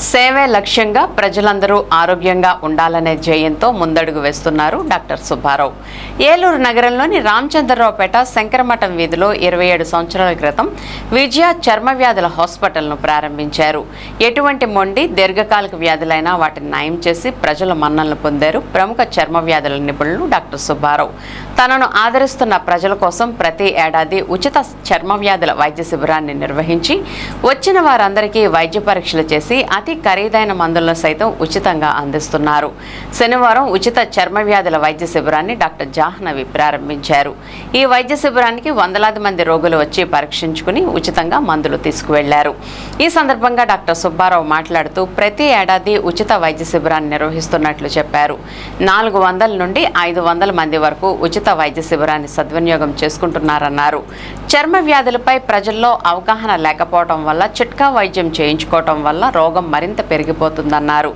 సేవే లక్ష్యంగా ప్రజలందరూ ఆరోగ్యంగా ఉండాలనే ధ్యేయంతో ముందడుగు వేస్తున్నారు డాక్టర్ సుబ్బారావు. ఏలూరు నగరంలోని రామచంద్రరావుపేట శంకరమఠం వీధిలో 27 సంవత్సరాల క్రితం విజయ చర్మ వ్యాధుల హాస్పిటల్ను ప్రారంభించారు. ఎటువంటి మొండి దీర్ఘకాలిక వ్యాధులైనా వాటిని నయం చేసి ప్రజల మన్ననలు పొందారు ప్రముఖ చర్మ వ్యాధుల నిపుణులు డాక్టర్ సుబ్బారావు. తనను ఆదరిస్తున్న ప్రజల కోసం ప్రతి ఏడాది ఉచిత చర్మ వ్యాధుల వైద్య శిబిరాన్ని నిర్వహించి వచ్చిన వారందరికీ వైద్య పరీక్షలు చేసి అతి ఖరీదైన మందులను సైతం ఉచితంగా అందిస్తున్నారు. శనివారం ఉచిత చర్మ వ్యాధుల వైద్య శిబిరాన్ని డాక్టర్ జాహ్నవి ప్రారంభించారు. ఈ వైద్య శిబిరానికి వందలాది మంది రోగులు వచ్చి పరీక్షించుకుని ఉచితంగా మందులు తీసుకువెళ్లారు. ఈ సందర్భంగా డాక్టర్ సుబ్బారావు మాట్లాడుతూ ప్రతి ఏడాది ఉచిత వైద్య శిబిరాన్ని నిర్వహిస్తున్నట్లు చెప్పారు. 400 నుండి 500 మంది వరకు ఉచిత వైద్య శిబిరాన్ని సద్వినియోగం చేసుకుంటున్నారన్నారు. చర్మ వ్యాధులపై ప్రజల్లో అవగాహన లేకపోవడం వల్ల చిట్కా వైద్యం చేయించుకోవడం వల్ల రోగం మరింత పెరిగిపోతుందన్నారు.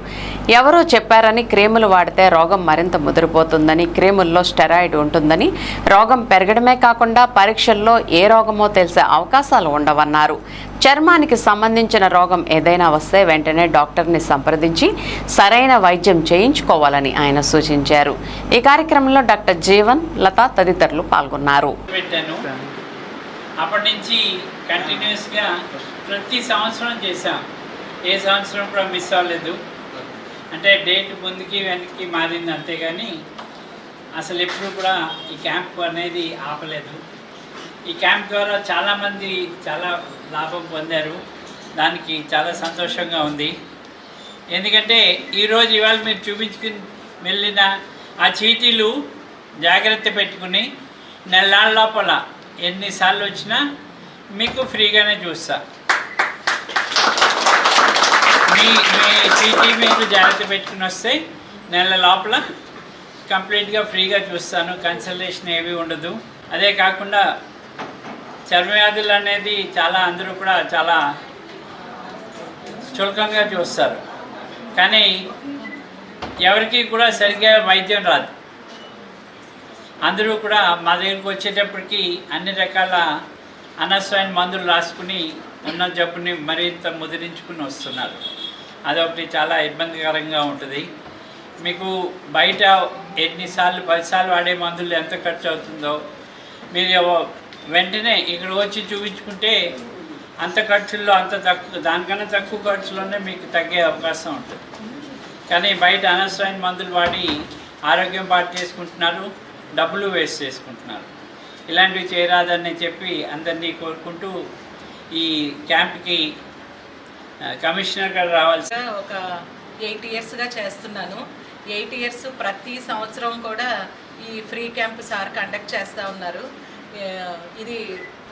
ఎవరో చెప్పారని క్రీములు వాడితే రోగం మరింత ముదిరిపోతుందని, క్రీముల్లో స్టెరాయిడ్ ఉంటుందని, రోగం పెరగడమే కాకుండా పరీక్షల్లో ఏ రోగమో తెలిసే అవకాశాలు ఉండవన్నారు. చర్మానికి సంబంధించిన రోగం ఏదైనా వస్తే వెంటనే డాక్టర్ని సంప్రదించి సరైన వైద్యం చేయించుకోవాలని ఆయన సూచించారు. ఈ కార్యక్రమంలో డాక్టర్ జీవన్, లత తదితరులు పాల్గొన్నారు. అప్పటి నుంచి కంటిన్యూస్గా ప్రతి సంవత్సరం చేశాం. ఏ సంవత్సరం కూడా మిస్ అవ్వలేదు. అంటే డేట్ ముందుకి వెనక్కి మారింది అంతేగాని అసలు ఎప్పుడు కూడా ఈ క్యాంప్ అనేది ఆపలేదు. ఈ క్యాంప్ ద్వారా చాలామంది చాలా లాభం పొందారు. దానికి చాలా సంతోషంగా ఉంది. ఎందుకంటే ఇవాళ మీరు చూపించుకుని వెళ్ళిన ఆ చీటీలు జాగ్రత్త పెట్టుకుని నెలల లోపల ఎన్నిసార్లు వచ్చినా మీకు ఫ్రీగానే చూస్తా. మీ చీటీ మీరు జాగ్రత్త పెట్టుకుని వస్తే నెల లోపల కంప్లీట్గా ఫ్రీగా చూస్తాను. కన్సల్టేషన్ ఏవి ఉండదు. అదే కాకుండా చర్మవ్యాధులు అనేది అందరూ కూడా చాలా చులకంగా చూస్తారు. కానీ ఎవరికి కూడా సరిగ్గా వైద్యం రాదు. అందరూ కూడా మా దగ్గరికి వచ్చేటప్పటికి అన్ని రకాల అనవసరమైన మందులు రాసుకుని ఉన్న జబ్బుని మరింత ముదిరించుకుని వస్తున్నారు. అదొకటి చాలా ఇబ్బందికరంగా ఉంటుంది. మీకు బయట ఎన్నిసార్లు 10 సార్లు వాడే మందులు ఎంత ఖర్చు అవుతుందో మీరు వెంటనే ఇక్కడ వచ్చి చూపించుకుంటే అంత ఖర్చుల్లో దానికన్నా తక్కువ ఖర్చులోనే మీకు తగ్గే అవకాశం ఉంటుంది. కానీ బయట అనవసరమైన మందులు వాడి ఆరోగ్యం పాటు చేసుకుంటున్నారు, డబ్బులు వేస్ట్ చేసుకుంటున్నారు. ఇలాంటివి చేయరాదని చెప్పి అందరినీ కోరుకుంటూ ఈ క్యాంప్కి కమిషనర్ గారు రావాల్సి ఒక 8 ఇయర్స్గా చేస్తున్నాను. 8 ఇయర్స్ ప్రతి సంవత్సరం కూడా ఈ ఫ్రీ క్యాంప్ సార్ కండక్ట్ చేస్తూ ఉన్నారు. ఇది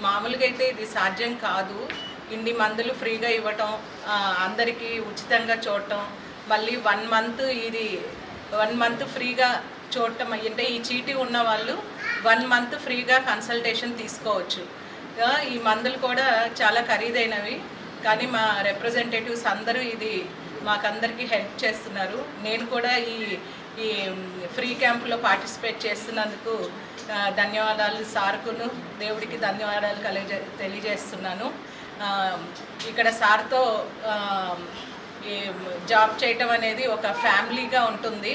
మామూలుగా అయితే ఇది సాధ్యం కాదు. ఇన్ని మందులు ఫ్రీగా ఇవ్వటం, అందరికీ ఉచితంగా చూడటం, మళ్ళీ 1 మంత్ ఫ్రీగా చూడటం. అంటే ఈ చీటీ ఉన్న వాళ్ళు 1 మంత్ ఫ్రీగా కన్సల్టేషన్ తీసుకోవచ్చు. ఈ మందులు కూడా చాలా ఖరీదైనవి, కానీ మా రిప్రజెంటేటివ్స్ అందరూ ఇది మాకందరికీ హెల్ప్ చేస్తున్నారు. నేను కూడా ఈ ఫ్రీ క్యాంపులో పార్టిసిపేట్ చేస్తున్నందుకు ధన్యవాదాలు సార్కును, దేవుడికి ధన్యవాదాలు తెలియజేస్తున్నాను. ఇక్కడ సార్తో జాబ్ చేయటం అనేది ఒక ఫ్యామిలీగా ఉంటుంది.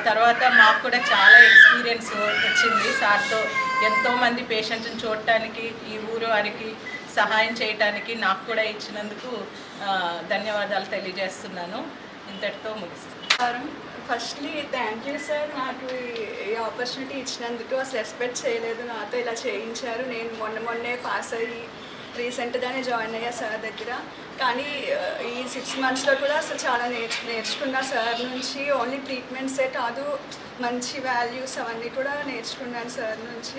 తర్వాత మాకు కూడా చాలా ఎక్స్పీరియన్స్ వచ్చింది. సార్తో ఎంతోమంది పేషెంట్ని చూడటానికి, ఈ ఊరు వారికి సహాయం చేయటానికి నాకు కూడా ఇచ్చినందుకు ధన్యవాదాలు తెలియజేస్తున్నాను. ఇంతటితో ముగిస్తాను. ఫస్ట్లీ థ్యాంక్ యూ సార్, నాకు ఈ ఆపర్చునిటీ ఇచ్చినందుకు. అసలు ఎక్స్పెక్ట్ చేయలేదు నాతో ఇలా చేయించారు. నేను మొన్నే పాస్ అయ్యి రీసెంట్గానే జాయిన్ అయ్యా సార్ దగ్గర. కానీ ఈ 6 మంత్స్లో కూడా అసలు చాలా నేర్చుకున్నా సార్ నుంచి. ఓన్లీ ట్రీట్మెంట్సే కాదు, మంచి వాల్యూస్ అవన్నీ కూడా నేర్చుకున్నాను సార్ నుంచి.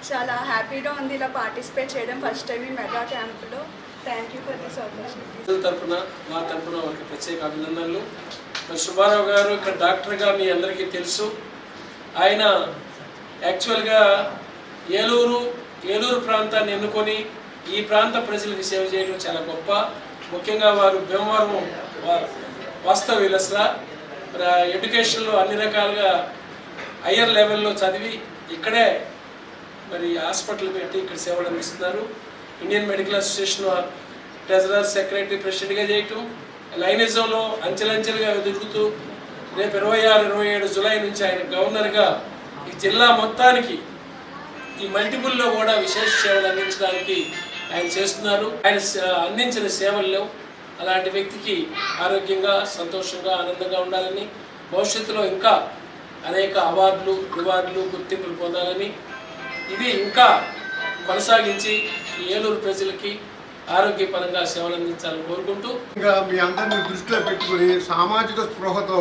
చాలా హ్యాపీగా ఉంది ఇలా పార్టిసిపేట్ చేయడం ఫస్ట్ టైం ఈ మెగా క్యాంపులో. Thank you for this opportunity. మా తరఫున ఒక ప్రత్యేక అభినందనలు. మరి సుబ్బారావు గారు ఇక్కడ డాక్టర్గా మీ అందరికీ తెలుసు. ఆయన యాక్చువల్గా ఏలూరు ప్రాంతాన్ని ఎన్నుకొని ఈ ప్రాంత ప్రజలకు సేవ చేయడం చాలా గొప్ప. ముఖ్యంగా వారు భీమవరం వాస్తవ్యులు. అసలు మరి ఎడ్యుకేషన్లో అన్ని రకాలుగా హయ్యర్ లెవెల్లో చదివి ఇక్కడే మరి హాస్పిటల్ పెట్టి ఇక్కడ సేవలు అందిస్తున్నారు. Indian medical association treasurer, secretary, ప్రెసిడెంట్గా చేయటం, లైనిజంలో అంచెలంచెలుగా ఎదుగుతూ రేపు 26-27 జూలై నుంచి ఆయన గవర్నర్గా ఈ జిల్లా మొత్తానికి ఈ మల్టిపుల్లో కూడా విశేష సేవలు అందించడానికి ఆయన చేస్తున్నారు. ఆయన అందించిన సేవల్లో అలాంటి వ్యక్తికి ఆరోగ్యంగా, సంతోషంగా, ఆనందంగా ఉండాలని, భవిష్యత్తులో ఇంకా అనేక అవార్డులు, రివార్డులు, గుర్తింపులు పొందాలని, ఇది ఇంకా కొనసాగించి ఈ ఏలూరు ప్రజలకి ఆరోగ్యపరంగా సేవలు అందించాలని కోరుకుంటూ ఇంకా మీ అందరినీ దృష్టిలో పెట్టుకుని సామాజిక స్పృహతో,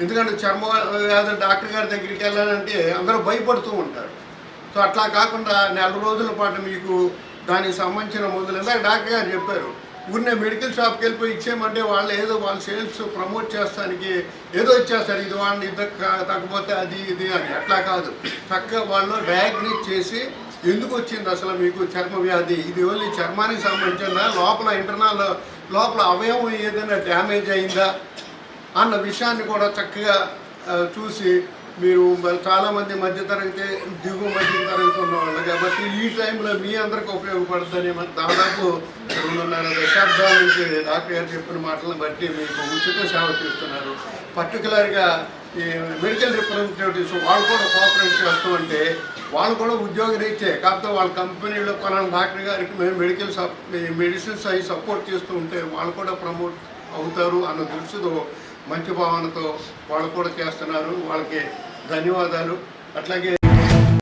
ఎందుకంటే చర్మ వ్యాధి డాక్టర్ గారి దగ్గరికి వెళ్ళాలంటే అందరూ భయపడుతూ ఉంటారు. సో అట్లా కాకుండా నెల రోజుల పాటు మీకు దానికి సంబంధించిన మందులు, ఇందాక డాక్టర్ గారు చెప్పారు, ఊరినే మెడికల్ షాప్కి వెళ్ళిపోయి ఇచ్చేయమంటే వాళ్ళు ఏదో వాళ్ళ సేల్స్ ప్రమోట్ చేస్తానికి ఏదో ఇచ్చేస్తారు, ఇది వాళ్ళని తగ్గపోతే అది ఇది అని. అట్లా కాదు, చక్కగా వాళ్ళు డయాగ్నోస్ చేసి ఎందుకు వచ్చింది అసలు మీకు చర్మ వ్యాధి, ఇది ఓన్లీ చర్మానికి సంబంధించిందా, లోపల ఇంటర్నల్ లోపల అవయవం ఏదైనా డ్యామేజ్ అయిందా అన్న విషయాన్ని కూడా చక్కగా చూసి మీరు చాలామంది మధ్యతరగతి, దిగువ మధ్యతరగతి ఉన్న వాళ్ళు కాబట్టి ఈ టైంలో మీ అందరికి ఉపయోగపడుతుందని దాదాపు 2.5 దశాబ్దాల నుంచి డాక్టర్ గారు చెప్పిన మాటలను బట్టి మీకు ఉచిత సేవ చేస్తున్నారు. పర్టికులర్గా ఈ మెడికల్ రిప్రజెంటేటివ్స్ వాళ్ళు కూడా కోఆపరేట్ చేస్తూ ఉంటే వాళ్ళు కూడా ఉద్యోగం ఇచ్చే, కాకపోతే వాళ్ళ కంపెనీలో కొనాలి డాక్టర్ గారికి మేము మెడిసిన్స్ అవి సపోర్ట్ చేస్తూ ఉంటే వాళ్ళు కూడా ప్రమోట్ అవుతారు అన్న దృష్టితో, మంచి భావనతో వాళ్ళు కూడా చేస్తున్నారు. వాళ్ళకి ధన్యవాదాలు. అట్లాగే